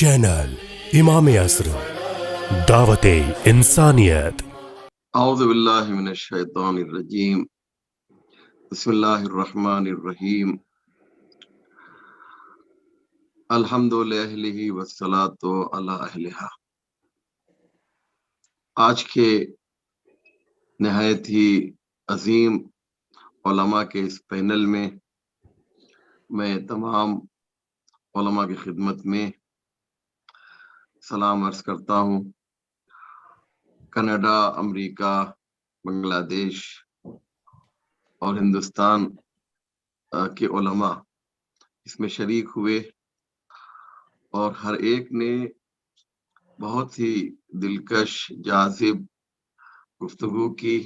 Channel इमाम असर दावत इंसानियत। औज़ु बिल्लाहि मिनश शैतानिर रजीम। बिस्मिल्लाहिर रहमानिर रहीम। अल्हम्दुलिल्लाहि अहलिही वस्सलातु अला अहलिहा। आज के नहायत ही अजीम उलमा के इस पैनल में मैं तमाम उलमा की खिदमत में सलाम अर्ज करता हूँ। कनाडा, अमेरिका, बांग्लादेश और हिंदुस्तान के उलमा इसमें शरीक हुए और हर एक ने बहुत ही दिलकश जाजिब गुफ्तगू की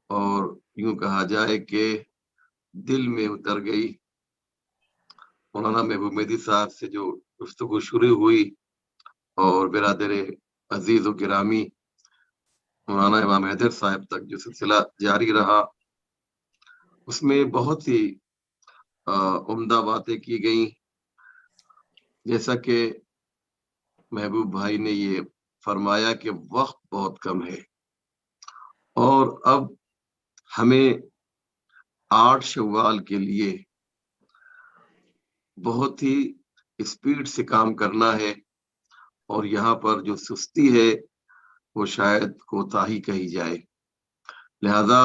और यूं कहा जाए कि दिल में उतर गई। मौलाना महबूब मेहदी साहब से जो गुफ्तगू शुरू हुई और बिरादर अजीज व गिरामी मौलाना इमाम हैदर साहब तक जो सिलसिला जारी रहा, उसमें बहुत ही उम्दा बातें की गई। जैसा कि महबूब भाई ने ये फरमाया कि वक्त बहुत कम है और अब हमें 8 शव्वाल के लिए बहुत ही स्पीड से काम करना है और यहाँ पर जो सुस्ती है वो शायद कोताही कही जाए। लिहाजा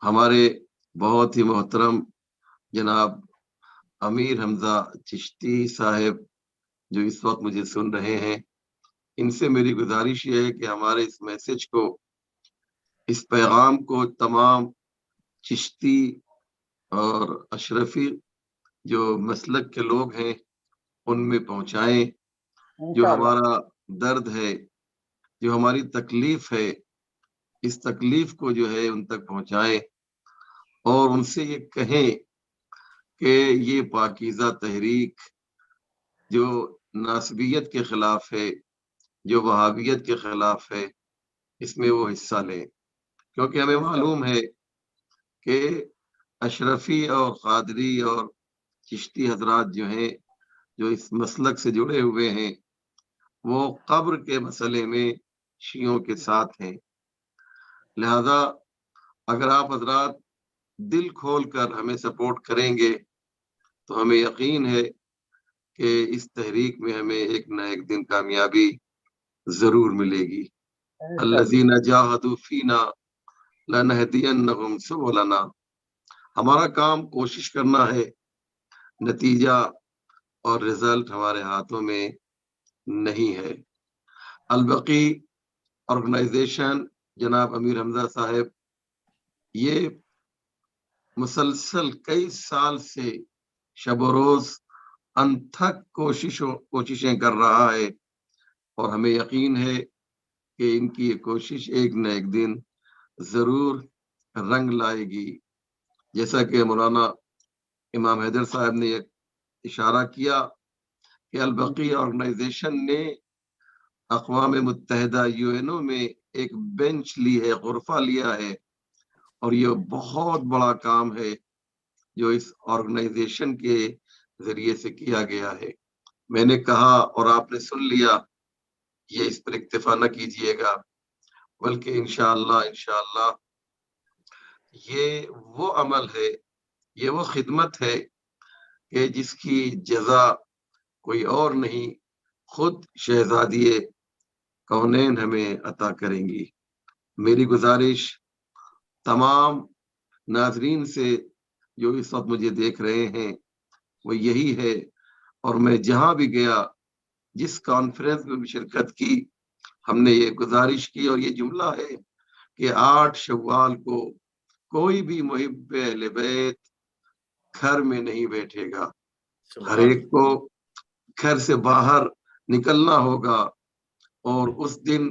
हमारे बहुत ही मोहतरम जनाब अमीर हमजा चिश्ती साहब जो इस वक्त मुझे सुन रहे हैं, इनसे मेरी गुजारिश ये है कि हमारे इस मैसेज को, इस पैगाम को तमाम चिश्ती और अशरफी जो मसलक के लोग हैं उनमें पहुंचाएं। जो हमारा दर्द है, जो हमारी तकलीफ है, इस तकलीफ को जो है उन तक पहुंचाएं और उनसे ये कहें कि ये पाकीज़ा तहरीक जो नासबियत के खिलाफ है, जो वहाबियत के खिलाफ है, इसमें वो हिस्सा लें। क्योंकि हमें मालूम है कि अशरफी और कादरी और चिश्ती हजरात जो हैं, जो इस मसलक से जुड़े हुए हैं, वो कब्र के मसले में शियों के साथ हैं। लिहाजा अगर आप हजरात दिल खोल कर हमें सपोर्ट करेंगे तो हमें यकीन है कि इस तहरीक में हमें एक न एक दिन कामयाबी जरूर मिलेगी। अल्लज़ीना जाहदू फीना लनहदियन्नहुम सुबुलना। हमारा काम कोशिश करना है, नतीजा और रिजल्ट हमारे हाथों में नहीं है। अलबकी ऑर्गेनाइजेशन जनाब अमीर हमजा साहब ये मुसलसल कई साल से शब रोज अनथक कोशिशें कर रहा है और हमें यकीन है कि इनकी ये कोशिश एक न एक दिन जरूर रंग लाएगी। जैसा कि मौलाना इमाम हैदर साहब ने इशारा किया कि अलबकी ऑर्गेनाइजेशन ने अक़वाम मुत्तहिदा यूएनओ में एक बेंच ली है, गुरफा लिया है और ये बहुत बड़ा काम है जो इस ऑर्गेनाइजेशन के जरिए से किया गया है। मैंने कहा और आपने सुन लिया, ये इस पर इक्तिफा न कीजिएगा, बल्कि इंशाअल्लाह ये वो अमल है, ये वो खिदमत है कि जिसकी जजा कोई और नहीं, खुद शहजादिए कौनैन हमें अता करेंगी। मेरी गुजारिश तमाम नाजरीन से जो इस वक्त मुझे देख रहे हैं वो यही है, और मैं जहां भी गया, जिस कॉन्फ्रेंस में भी शिरकत की, हमने ये गुजारिश की और ये जुमला है कि 8 शव्वाल को कोई भी मुहिब अहले बैत घर में नहीं बैठेगा। हर एक को घर से बाहर निकलना होगा और उस दिन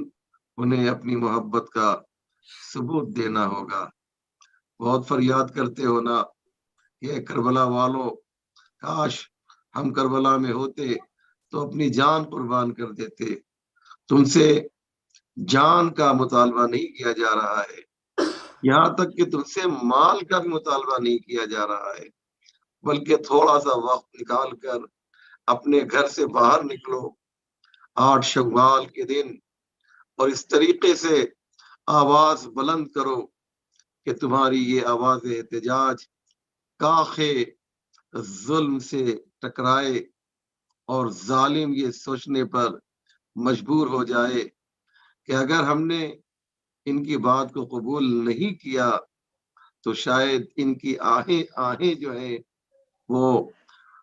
उन्हें अपनी मोहब्बत का सबूत देना होगा। बहुत फरियाद करते हो ना, ये करबला वालों, काश हम करबला में होते तो अपनी जान कुर्बान कर देते। तुमसे जान का मुतालबा नहीं किया जा रहा है, यहाँ तक कि तुमसे माल का भी मुतालबा नहीं किया जा रहा है, बल्कि थोड़ा सा वक्त निकाल कर اپنے گھر سے باہر نکلو 8 شوال کے دن اور اس طریقے سے آواز بلند کرو کہ تمہاری یہ آواز احتجاج کاخ ظلم سے ٹکرائے اور ظالم یہ سوچنے پر مجبور ہو جائے کہ اگر ہم نے ان کی بات کو قبول نہیں کیا تو شاید ان کی آہیں جو ہے وہ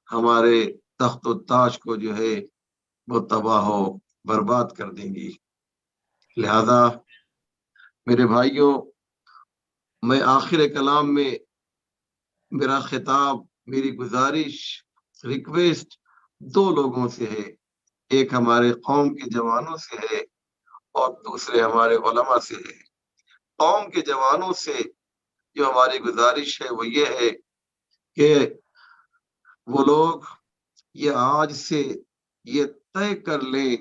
ہمارے تخت و تاج کو جو ہے وہ تباہ و برباد کر دیں گی۔ لہذا میرے بھائیوں، میں آخر کلام میں میرا خطاب، میری گزارش، ریکویسٹ 2 لوگوں سے ہے، ایک ہمارے قوم کے جوانوں سے ہے اور دوسرے ہمارے علماء سے ہے۔ قوم کے جوانوں سے جو ہماری گزارش ہے وہ یہ ہے کہ وہ لوگ یہ آج سے یہ طے کر لیں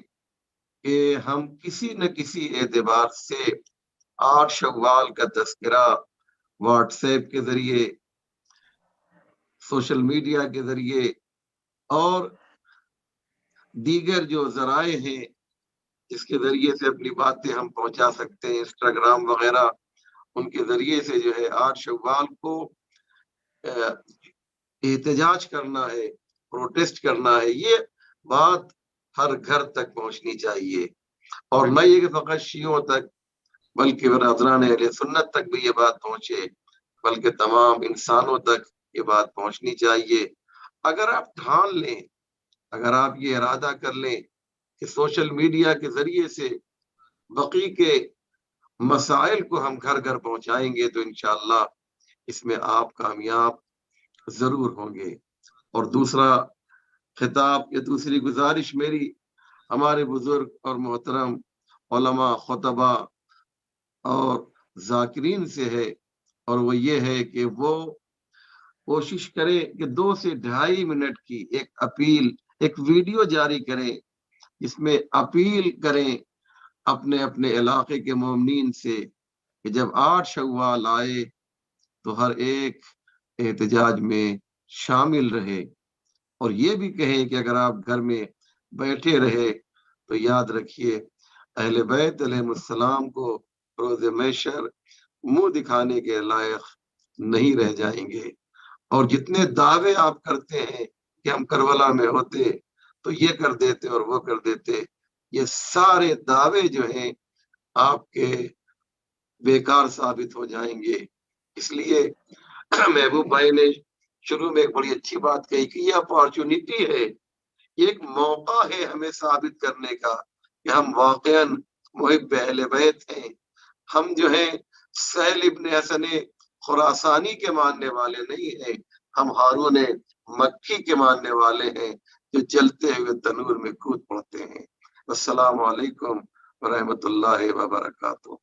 کہ ہم کسی نہ کسی اعتبار سے 8 شوال کا تذکرہ واٹس ایپ کے ذریعے، سوشل میڈیا کے ذریعے اور دیگر جو ذرائع ہیں جس کے ذریعے سے اپنی باتیں ہم پہنچا سکتے ہیں، انسٹاگرام وغیرہ، ان کے ذریعے سے جو ہے 8 شوال کو احتجاج کرنا ہے، پروٹیسٹ کرنا ہے۔ یہ بات ہر گھر تک پہنچنی چاہیے، اور نہ یہ کہ فقط شیعوں تک بلکہ برادران اہل سنت تک بھی یہ بات پہنچے، بلکہ تمام انسانوں تک یہ بات پہنچنی چاہیے۔ اگر آپ ٹھان لیں، اگر آپ یہ ارادہ کر لیں کہ سوشل میڈیا کے ذریعے سے بقی کے مسائل کو ہم گھر گھر پہنچائیں گے تو انشاءاللہ اس میں آپ کامیاب ضرور ہوں گے۔ اور دوسرا خطاب یا دوسری گزارش میری ہمارے بزرگ اور محترم علماء، خطبہ اور ذاکرین سے ہے، اور وہ یہ ہے کہ وہ کوشش کریں کہ 2 سے 2.5 منٹ کی ایک اپیل، ایک ویڈیو جاری کریں، اس میں اپیل کریں اپنے اپنے علاقے کے مومنین سے کہ جب 8 شوال آئے تو ہر ایک احتجاج میں شامل رہے، اور یہ بھی کہیں کہ اگر آپ گھر میں بیٹھے رہے تو یاد رکھیے اہل بیت علیہ السلام کو روز محشر منہ دکھانے کے لائق نہیں رہ جائیں گے۔ اور جتنے دعوے آپ کرتے ہیں کہ ہم کربلا میں ہوتے تو یہ کر دیتے اور وہ کر دیتے، یہ سارے دعوے جو ہیں آپ کے بیکار ثابت ہو جائیں گے۔ اس لیے محبوب بھائی نے شروع میں ایک بڑی اچھی بات کہی کہ یہ اپارچونٹی ہے، یہ ایک موقع ہے ہمیں ثابت کرنے کا کہ ہم واقعاً محب اہل بیت ہیں۔ ہم جو ہیں سہل ابن حسن خراسانی کے ماننے والے نہیں ہیں، ہم ہارون مکی کے ماننے والے ہیں جو جلتے ہوئے تنور میں کود پڑتے ہیں۔ السلام علیکم ورحمۃ اللہ وبرکاتہ۔